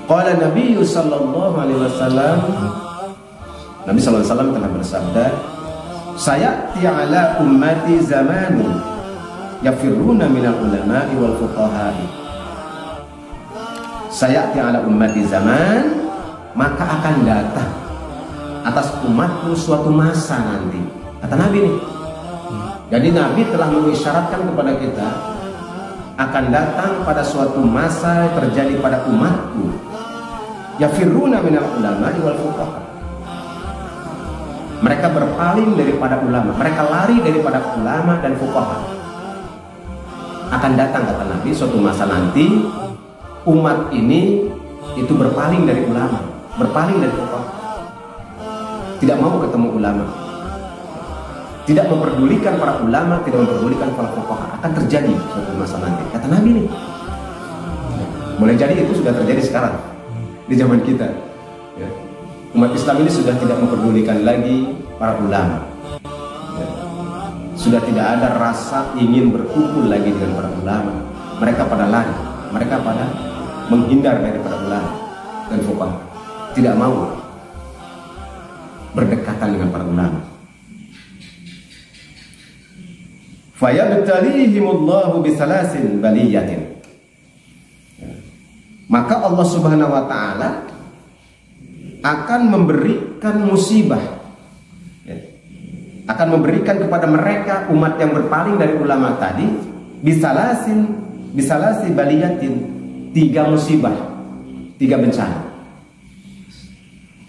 Qala Nabi sallallahu alaihi wasallam, Nabi sallallahu alaihi wasallam telah bersabda, sayati ala ummati zamanun yafirruna minal ulama'i wal fuqaha'i. Sayati ala ummati zaman, maka akan datang atas umatku suatu masa nanti, kata Nabi nih. Jadi Nabi telah mengisyaratkan kepada kita akan datang pada suatu masa terjadi pada umatku, yafirruna minal ulama'i wal fuqaha. Mereka berpaling daripada ulama, mereka lari daripada ulama dan fuqaha. Akan datang, kata Nabi, suatu masa nanti umat ini itu berpaling dari ulama, berpaling dari fuqaha, tidak mau ketemu ulama, tidak memperdulikan para ulama, tidak memperdulikan para fuqaha. Akan terjadi suatu masa nanti, kata Nabi nih. Boleh jadi itu sudah terjadi sekarang di zaman kita, ya. Umat Islam ini sudah tidak memperdulikan lagi para ulama, ya. Sudah tidak ada rasa ingin berkumpul lagi dengan para ulama. Mereka pada lari, mereka pada menghindar daripada ulama dan fuqaha, tidak mau berdekatan dengan para ulama. Fayabtalihimullahu bisalasin baliyatin. Maka Allah Subhanahu wa ta'ala akan memberikan musibah, ya, akan memberikan kepada mereka umat yang berpaling dari ulama tadi bisalasi baliyatin, 3 musibah, 3 bencana.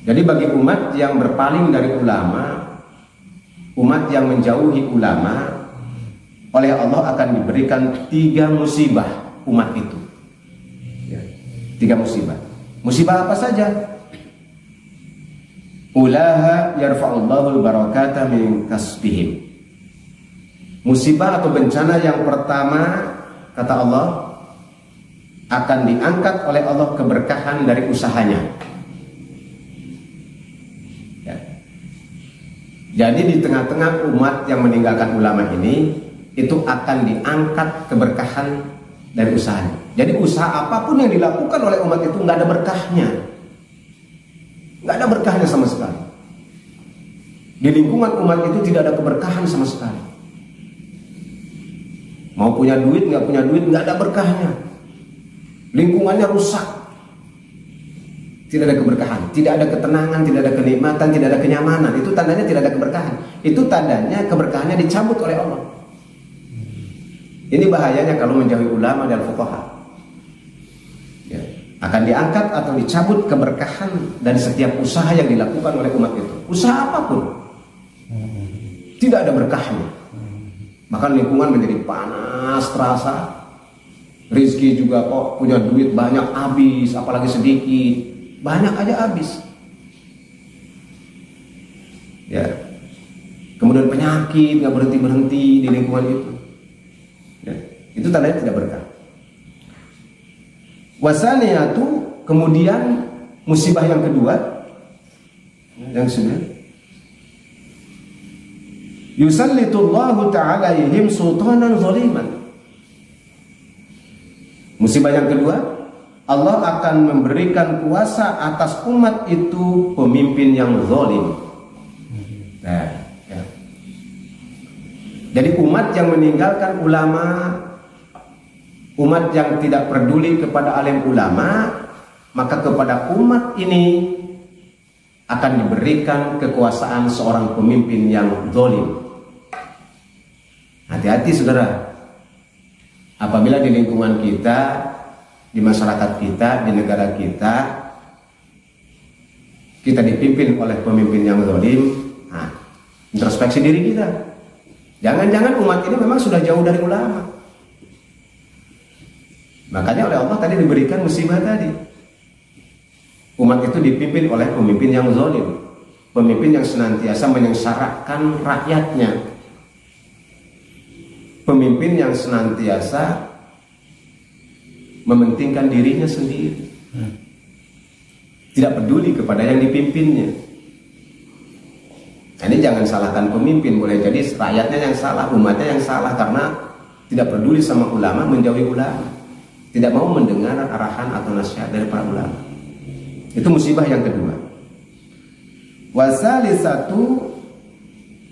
Jadi bagi umat yang berpaling dari ulama, umat yang menjauhi ulama, oleh Allah akan diberikan 3 musibah umat itu, ya, 3 musibah. Musibah apa saja? Ulaha yarfa'ullahu al-barakata min kasbihim. Musibah atau bencana yang pertama, kata Allah, akan diangkat oleh Allah keberkahan dari usahanya, ya. Jadi di tengah-tengah umat yang meninggalkan ulama ini, itu akan diangkat keberkahan dari usahanya. Jadi usaha apapun yang dilakukan oleh umat itu nggak ada berkahnya, nggak ada berkahnya sama sekali. Di lingkungan umat itu tidak ada keberkahan sama sekali. Mau punya duit, nggak punya duit, nggak ada berkahnya. Lingkungannya rusak, tidak ada keberkahan, tidak ada ketenangan, tidak ada kenikmatan, tidak ada kenyamanan. Itu tandanya tidak ada keberkahan. Itu tandanya keberkahannya dicabut oleh Allah. Ini bahayanya kalau menjauhi ulama dan fuqaha, ya. Akan diangkat atau dicabut keberkahan dari setiap usaha yang dilakukan oleh umat itu. Usaha apapun tidak ada berkahnya. Bahkan lingkungan menjadi panas terasa. Rizki juga kok punya duit banyak habis, apalagi sedikit, banyak aja habis, ya. Kemudian penyakit nggak berhenti di lingkungan itu, ya. Itu tandanya tidak berkah. Wasaniyatu, kemudian musibah yang kedua, yang sudah, yusallitullahu ta'ala alaihim sultanan zaliman. Musibah yang kedua, Allah akan memberikan kuasa atas umat itu pemimpin yang zalim. Nah, ya. Jadi umat yang meninggalkan ulama, umat yang tidak peduli kepada alim ulama, maka kepada umat ini akan diberikan kekuasaan seorang pemimpin yang zalim. Hati-hati saudara. Apabila di lingkungan kita, di masyarakat kita, di negara kita, kita dipimpin oleh pemimpin yang zalim, nah, introspeksi diri kita. Jangan-jangan umat ini memang sudah jauh dari ulama. Makanya oleh Allah tadi diberikan musibah tadi. Umat itu dipimpin oleh pemimpin yang zalim, pemimpin yang senantiasa menyengsarakan rakyatnya, pemimpin yang senantiasa mementingkan dirinya sendiri, tidak peduli kepada yang dipimpinnya. Ini jangan salahkan pemimpin, boleh jadi rakyatnya yang salah, umatnya yang salah karena tidak peduli sama ulama, menjauhi ulama, tidak mau mendengar arahan atau nasihat dari para ulama. Itu musibah yang kedua. Wasalisatu,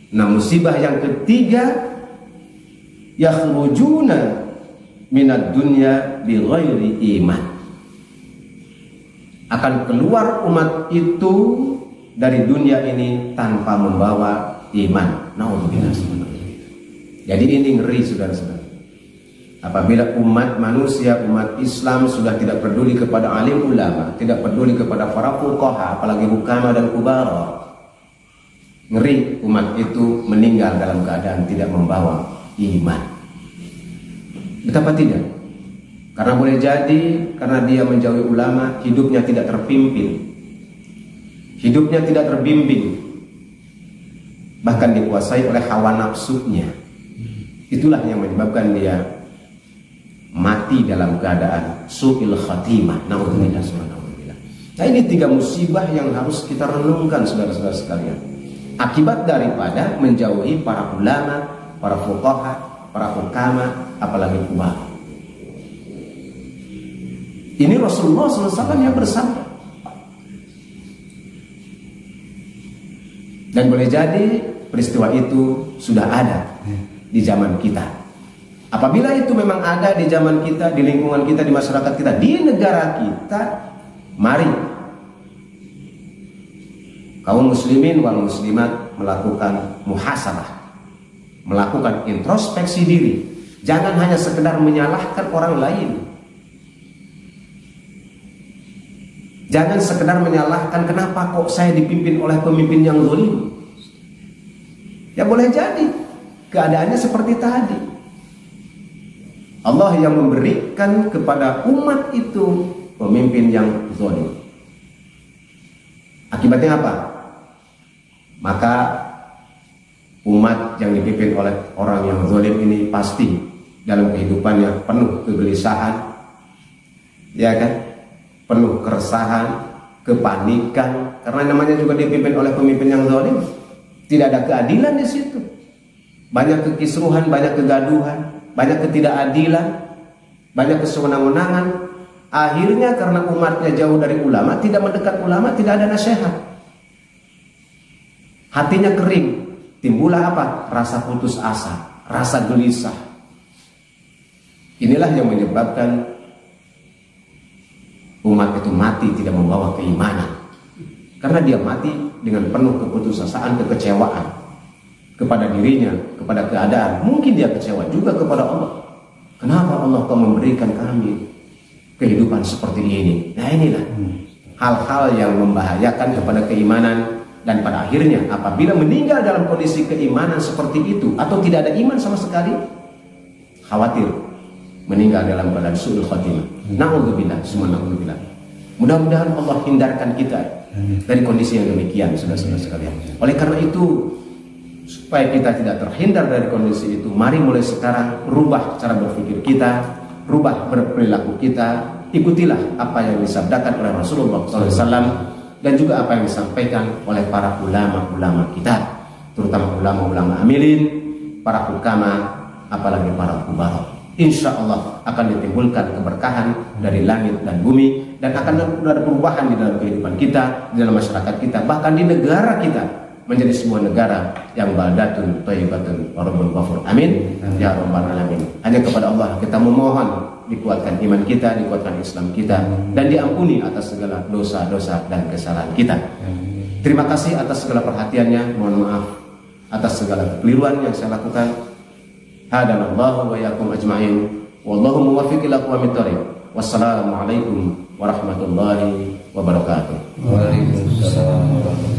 nah musibah yang ketiga, yakhrujuna minad dunya bighairi iman. Akan keluar umat itu dari dunia ini tanpa membawa iman. Naudzubillah. Jadi ini ngeri, saudara-saudara. Apabila umat manusia, umat Islam sudah tidak peduli kepada alim ulama, tidak peduli kepada para fuqaha, apalagi hukama dan kubara, ngeri umat itu meninggal dalam keadaan tidak membawa iman. Betapa tidak? Karena boleh jadi karena dia menjauhi ulama, hidupnya tidak terpimpin, hidupnya tidak terbimbing, bahkan dikuasai oleh hawa nafsunya. Itulah yang menyebabkan dia mati dalam keadaan su'il khatimah. Naudzubillah. Nah, ini 3 musibah yang harus kita renungkan, saudara-saudara sekalian, akibat daripada menjauhi para ulama, para fuqaha, para hukama, apalagi kubara. Ini Rasulullah SAW yang bersabda. Dan boleh jadi peristiwa itu sudah ada di zaman kita. Apabila itu memang ada di zaman kita, di lingkungan kita, di masyarakat kita, di negara kita, mari kaum muslimin wal muslimat melakukan muhasabah, melakukan introspeksi diri. Jangan hanya sekedar menyalahkan orang lain. Jangan sekedar menyalahkan kenapa kok saya dipimpin oleh pemimpin yang zalim. Ya boleh jadi keadaannya seperti tadi. Allah yang memberikan kepada umat itu pemimpin yang zalim. Akibatnya apa? Maka umat yang dipimpin oleh orang yang zalim ini pasti dalam kehidupannya penuh kegelisahan, ya kan? Penuh keresahan, kepanikan, karena namanya juga dipimpin oleh pemimpin yang zalim. Tidak ada keadilan di situ. Banyak kekisruhan, banyak kegaduhan, banyak ketidakadilan, banyak kesewenang-wenangan. Akhirnya karena umatnya jauh dari ulama, tidak mendekat ulama, tidak ada nasihat. Hatinya kering, timbullah apa? Rasa putus asa, rasa gelisah. Inilah yang menyebabkan umat itu mati tidak membawa keimanan. Karena dia mati dengan penuh keputusasaan, kekecewaan kepada dirinya, kepada keadaan. Mungkin dia kecewa juga kepada Allah. Kenapa Allah kau memberikan kami kehidupan seperti ini? Nah, inilah hal-hal yang membahayakan kepada keimanan. Dan pada akhirnya apabila meninggal dalam kondisi keimanan seperti itu, atau tidak ada iman sama sekali, khawatir meninggal dalam keadaan su'ul khatimah. Na'udzubillah, semua na'udzubillah. Mudah-mudahan Allah hindarkan kita dari kondisi yang demikian, saudara-saudara sekalian. Oleh karena itu, supaya kita tidak terhindar dari kondisi itu, mari mulai sekarang rubah cara berpikir kita, rubah berperilaku kita. Ikutilah apa yang disabdakan oleh Rasulullah SAW dan juga apa yang disampaikan oleh para ulama-ulama kita, terutama ulama-ulama amilin, para hukama, apalagi para kubara. Insya Allah akan ditimbulkan keberkahan dari langit dan bumi, dan akan ada perubahan di dalam kehidupan kita, di dalam masyarakat kita, bahkan di negara kita menjadi sebuah negara yang baldatun thayyibatun wa rabbun ghafur. Amin ya rabbal alamin. Hanya kepada Allah kita memohon dikuatkan iman kita, dikuatkan Islam kita, dan diampuni atas segala dosa-dosa dan kesalahan kita. Terima kasih atas segala perhatiannya. Mohon maaf atas segala kekeliruan yang saya lakukan. Hadanallahu wa yakum ajma'in. Wallahu muwaffiq ila aqwamit thoriq. Wassalamualaikum warahmatullahi wabarakatuh. Waalaikumsalam.